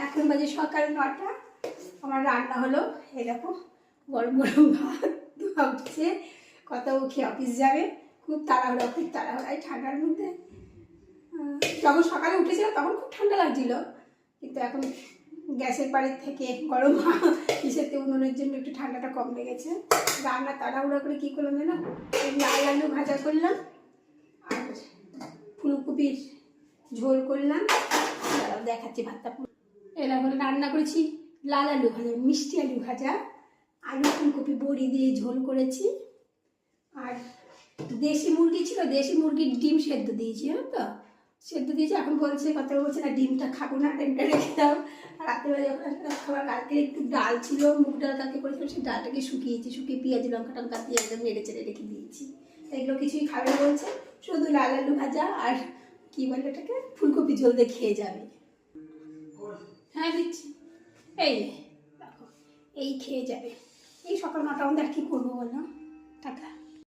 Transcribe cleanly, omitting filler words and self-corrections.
এখন বাজে সকাল 9টা। আমার রান্না হলো, এই দেখো গরম গরম ভাত ভাবছে, কত খেয়ে অফিস যাবে, খুব তাড়াহুড়া এই ঠান্ডার মধ্যে। যখন সকালে উঠেছিলাম তখন খুব ঠান্ডা লাগছিল, কিন্তু এখন গ্যাসের বাড়ির থেকে গরম কিসেতে উনুনের জন্য একটু ঠান্ডাটা কম লেগেছে। রান্না তাড়াহুড়া করে কী করলাম যেন, লাল আলু ভাজা করলাম আর ফুলকপির ঝোল করলাম। দেখাচ্ছি ভাতটা। এরকম রান্না করেছি লাল আলু ভাজা, মিষ্টি আলু ভাজা, আলু ফুলকপি বড়ি দিয়ে ঝোল করেছি। আর দেশি মুরগি ছিল, দেশি মুরগির ডিম সেদ্ধ দিয়েছি, জানো তো, সেদ্ধ দিয়েছি। এখন বলছে কথা বলছে না, ডিমটা খাবো না, ডিমটা রেখে দাও। আর রাত্রেবেলা যখন খাবার, কালকে একটু ডাল ছিল, মুগ ডাল কালকে করেছিলাম, সেই ডালটাকে শুকিয়ে পেঁয়াজ লঙ্কা টঙ্কা দিয়ে একদম নেড়ে চেড়ে রেখে দিয়েছি। এগুলো কিছুই খাবে না বলছে, শুধু লাল আলু ভাজা আর কী বলে এটাকে, ফুলকপি ঝোল দিয়ে খেয়ে যাবে। হ্যাঁ দিচ্ছি, এই দেখো, এই খেয়ে যাবে। এই সকাল 9টা আমাদের আর কী করবো বলো, টাকা